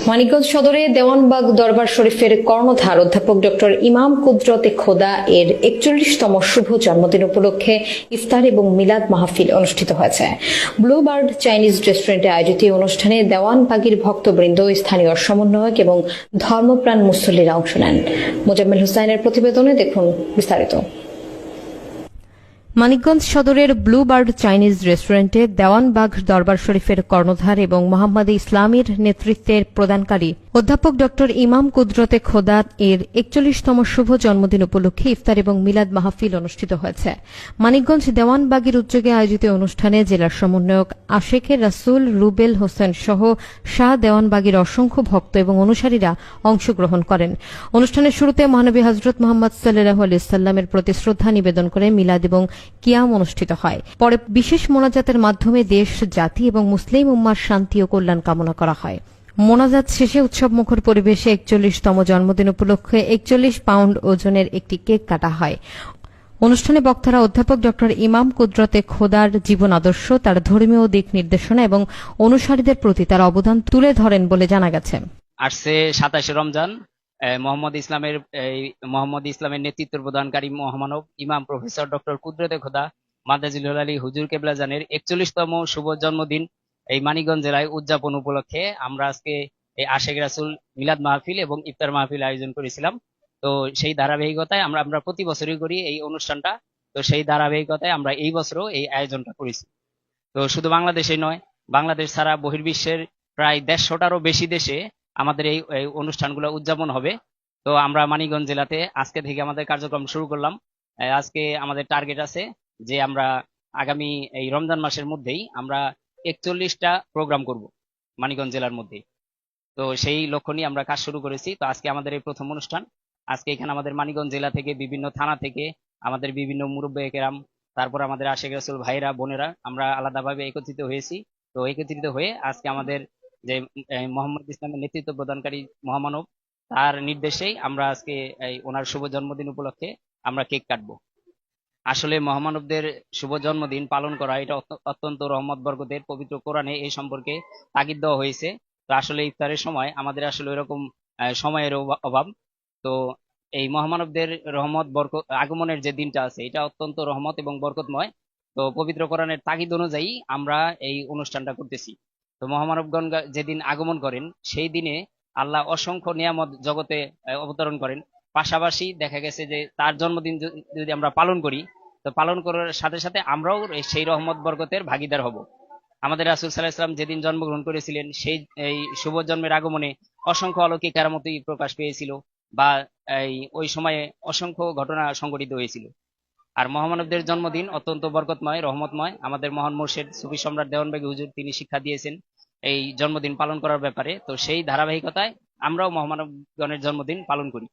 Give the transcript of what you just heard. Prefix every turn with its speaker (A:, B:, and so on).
A: মানিকগঞ্জ সদরে দেওয়ানবাগ দরবার শরীফের কর্ণধার অধ্যাপক ডক্টর ইমাম কুদরতে খোদা এর ৪১তম শুভ জন্মদিন উপলক্ষে ইফতার এবং মিলাদ মাহফিল অনুষ্ঠিত হয়েছে। ব্লু বার্ড চাইনিজ রেস্টুরেন্টে আয়োজিত অনুষ্ঠানে দেওয়ানবাগীর ভক্তবৃন্দ, স্থানীয় সমন্বয়ক এবং ধর্মপ্রাণ মুসল্লিরা অংশ নেন। মোজাম্মেল হুসাইনের প্রতিবেদনে দেখুন বিস্তারিত। মানিকগঞ্জ সদরের ব্লু বার্ড চাইনিজ রেস্টুরেন্টে দেওয়ানবাগ দরবার শরীফের কর্ণধার এবং মোহাম্মদে ইসলামীর নেতৃত্বের প্রদানকারী অধ্যাপক ডক্টর ইমাম কুদরতে খোদা এর ৪১তম শুভ জন্মদিন উপলক্ষে ইফতার এবং মিলাদ মাহফিল অনুষ্ঠিত হয়েছে। মানিকগঞ্জ দেওয়ানবাগীর উদ্যোগে আয়োজিত অনুষ্ঠানে জেলার সমন্বয়ক আশেকে রাসুল রুবেল হোসেন সহ শাহ দেওয়ানবাগীর অসংখ্য ভক্ত এবং অনুসারীরা অংশগ্রহণ করেন। অনুষ্ঠানের শুরুতে মহানবী হযরত মুহাম্মদ সাল্লাল্লাহু আলাইহি ওয়াসাল্লামের প্রতি শ্রদ্ধা নিবেদন করে মিলাদ এবং কিয়াম অনুষ্ঠিত হয়। পরে বিশেষ মোনাজাতের মাধ্যমে দেশ, জাতি এবং মুসলিম উম্মার শান্তি ও কল্যাণ কামনা করা হয়। মোনাজাত শেষে উৎসবমুখর পরিবেশে ৪১তম জন্মদিন উপলক্ষে ৪১ পাউন্ড ওজনের একটি কেক কাটা হয়। অনুষ্ঠানে বক্তারা অধ্যাপক ডক্টর ইমাম কুদরতে খোদার জীবন আদর্শ, তার ধর্মীয় দিক নির্দেশনা এবং অনুসারীদের প্রতি তার অবদান তুলে ধরেন বলে জানা গেছে।
B: আসছে ২৭শে রমজান, মোহাম্মদ ইসলামের নেতৃত্ব প্রদানকারী মহামানব ইমাম প্রফেসর ডক্টর কুদরতে খোদা মাদাজিলুল আলী হুজুর কেবলাজানের ৪১তম শুভ জন্মদিন এই মানিকগঞ্জ জেলায় উদযাপন উপলক্ষে আমরা আজকে এই আশেক রাসুল মিলাদ মাহফিল এবং ইফতার মাহফিল আয়োজন করেছিলাম। তো সেই ধারাবাহিকতায় আমরা প্রতি বছরই করি এই অনুষ্ঠানটা। তো সেই ধারাবাহিকতায় আমরা এই বছরও এই আয়োজনটা করেছি। তো শুধু বাংলাদেশে নয়, বাংলাদেশ ছাড়া বহির্বিশ্বের প্রায় ১৫০টারও বেশি দেশে আমাদের এই অনুষ্ঠানগুলো উদযাপন হবে। তো আমরা মানিকগঞ্জ জেলাতে আজকে থেকে আমাদের কার্যক্রম শুরু করলাম। আজকে আমাদের টার্গেট আছে যে আমরা আগামী এই রমজান মাসের মধ্যেই আমরা ৪১টা প্রোগ্রাম করব মানিকগঞ্জ জেলার মধ্যেই। তো সেই লক্ষ্য নিয়ে আমরা কাজ শুরু করেছি। তো আজকে আমাদের এই প্রথম অনুষ্ঠান। আজকে এখানে আমাদের মানিকগঞ্জ জেলা থেকে, বিভিন্ন থানা থেকে, আমাদের বিভিন্ন মুরব্বী কেরাম, তারপর আমাদের আশেক রাসুল ভাইরা বোনেরা আমরা আলাদাভাবে একত্রিত হয়েছি। তো একত্রিত হয়ে আজকে আমাদের যে মোহাম্মদ ইসলামের নেতৃত্ব প্রদানকারী মহামানব, তার নির্দেশেই আমরা আজকে ওনার শুভ জন্মদিন উপলক্ষে আমরা কেক কাটবো। আসলে মহামানবদের শুভ জন্মদিন পালন করা এটা অত্যন্ত রহমত বরকতের। পবিত্র কোরআনে এই সম্পর্কে তাগিদ দেওয়া হয়েছে। তো আসলে ইফতারের সময় আমাদের আসলে এরকম সময়ের অভাব। তো এই মহামানবদের রহমত বরকত আগমনের যে দিনটা আছে, এটা অত্যন্ত রহমত এবং বরকতময়। তো পবিত্র কোরআনের তাগিদ অনুযায়ী আমরা এই অনুষ্ঠানটা করতেছি। তো মহামানবগণ যেদিন আগমন করেন, সেই দিনে আল্লাহ অসংখ্য নিয়ামত জগতে অবতরণ করেন। পাশাপাশি দেখা গেছে যে তার জন্মদিন যদি আমরা পালন করি, তো পালন করার সাথে সাথে আমরাও সেই রহমত বরকতের ভাগিদার হব। আমাদের রাসূল সাল্লাল্লাহু আলাইহি ওয়াসাল্লাম যেদিন জন্মগ্রহণ করেছিলেন, সেই এই শুভ জন্মের আগমনে অসংখ্য অলৌকিক কারামতি প্রকাশ পেয়েছিল, বা ওই সময়ে অসংখ্য ঘটনা সংঘটিত হয়েছিল। আর মহামানবদের জন্মদিন অত্যন্ত বরকতময়, রহমতময়। আমাদের মহান মুর্শিদ সুফি সম্রাট দেওয়ানবাগী হুজুর তিনি শিক্ষা দিয়েছেন এই জন্মদিন পালন করার ব্যাপারে। তো সেই ধারাবাহিকতায় আমরাও মহামানবগণের জন্মদিন পালন করি।